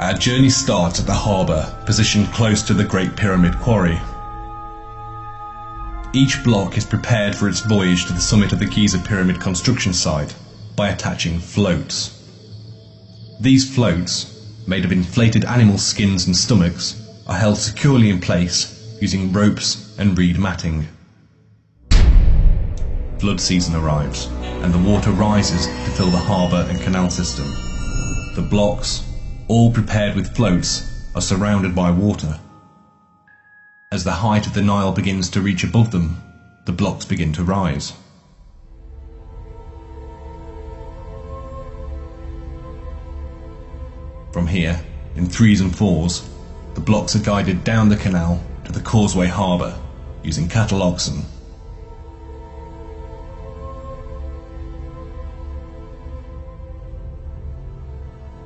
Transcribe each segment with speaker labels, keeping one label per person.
Speaker 1: Our journey starts at the harbour, positioned close to the Great Pyramid Quarry. Each block is prepared for its voyage to the summit of the Giza Pyramid construction site by attaching floats. These floats, made of inflated animal skins and stomachs, are held securely in place using ropes and reed matting. Flood season arrives, and the water rises to fill the harbour and canal system. The blocks, all prepared with floats, are surrounded by water. As the height of the Nile begins to reach above them, the blocks begin to rise. From here, in 3s and 4s, the blocks are guided down the canal to the Causeway Harbour using cattle oxen.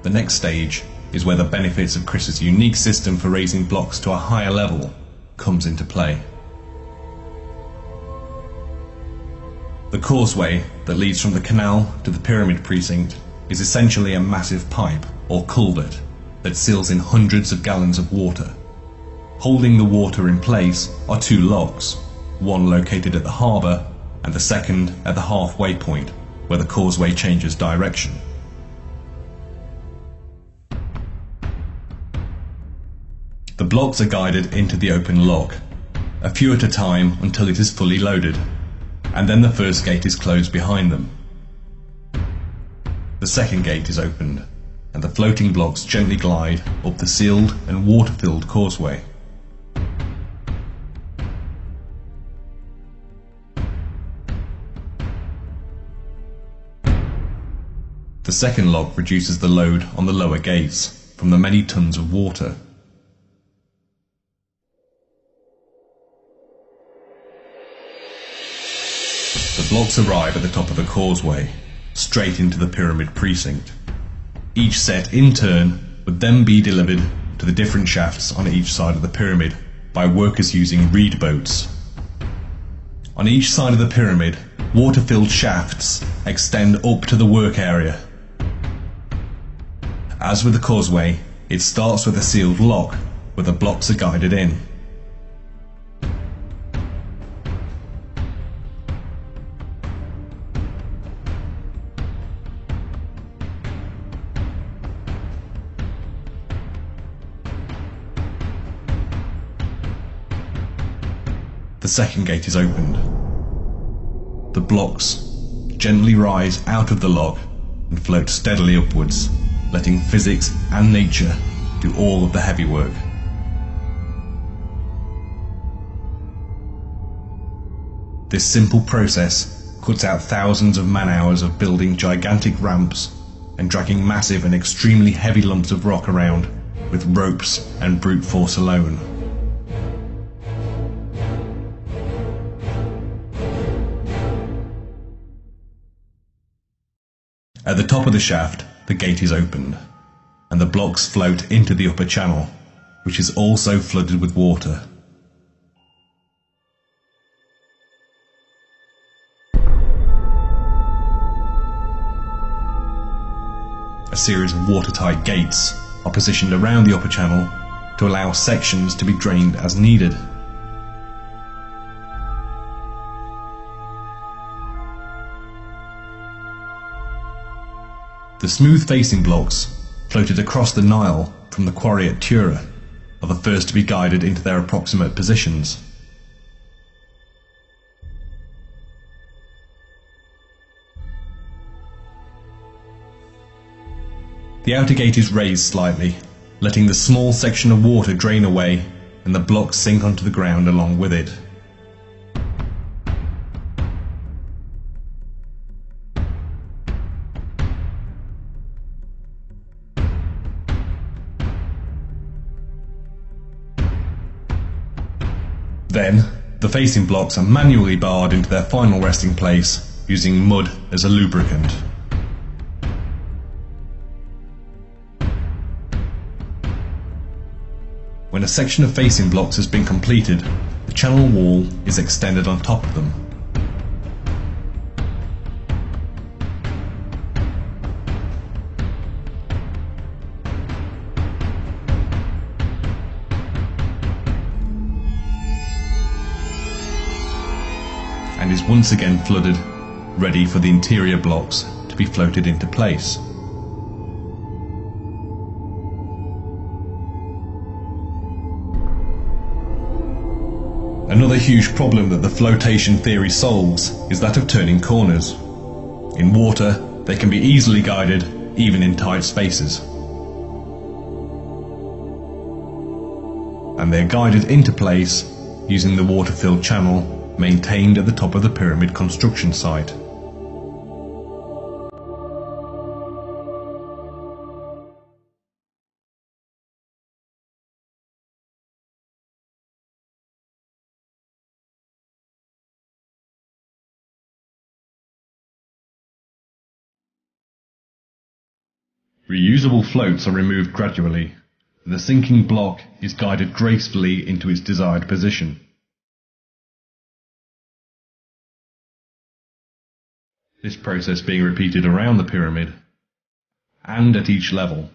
Speaker 1: The next stage is where the benefits of Chris's unique system for raising blocks to a higher level comes into play. The causeway that leads from the canal to the pyramid precinct is essentially a massive pipe or culvert that seals in hundreds of gallons of water. Holding the water in place are 2 locks, one located at the harbour and the second at the halfway point where the causeway changes direction. The blocks are guided into the open lock, a few at a time until it is fully loaded, and then the first gate is closed behind them. The second gate is opened, and the floating blocks gently glide up the sealed and water-filled causeway. The second lock reduces the load on the lower gates from the many tons of water. The blocks arrive at the top of the causeway, straight into the pyramid precinct. Each set in turn would then be delivered to the different shafts on each side of the pyramid by workers using reed boats. On each side of the pyramid, water-filled shafts extend up to the work area. As with the causeway, it starts with a sealed lock where the blocks are guided in. The second gate is opened. The blocks gently rise out of the lock and float steadily upwards, letting physics and nature do all of the heavy work. This simple process cuts out thousands of man-hours of building gigantic ramps and dragging massive and extremely heavy lumps of rock around with ropes and brute force alone. At the top of the shaft, the gate is opened, and the blocks float into the upper channel, which is also flooded with water. A series of watertight gates are positioned around the upper channel to allow sections to be drained as needed. The smooth facing blocks, floated across the Nile from the quarry at Tura, are the first to be guided into their approximate positions. The outer gate is raised slightly, letting the small section of water drain away and the blocks sink onto the ground along with it. Then, the facing blocks are manually barred into their final resting place using mud as a lubricant. When a section of facing blocks has been completed, the channel wall is extended on top of them. is once again flooded, ready for the interior blocks to be floated into place. Another huge problem that the flotation theory solves is that of turning corners. In water, they can be easily guided, even in tight spaces. And they're guided into place using the water-filled channel maintained at the top of the pyramid construction site. Reusable floats are removed gradually. The sinking block is guided gracefully into its desired position. This process being repeated around the pyramid and at each level.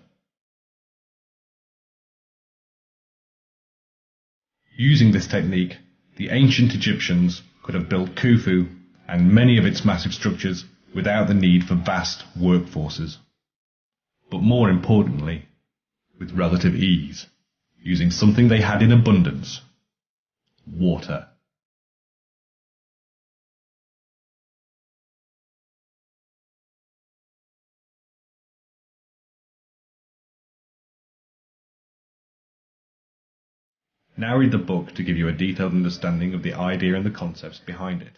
Speaker 1: Using this technique, the ancient Egyptians could have built Khufu and many of its massive structures without the need for vast workforces. But more importantly, with relative ease, using something they had in abundance: water. Now read the book to give you a detailed understanding of the idea and the concepts behind it.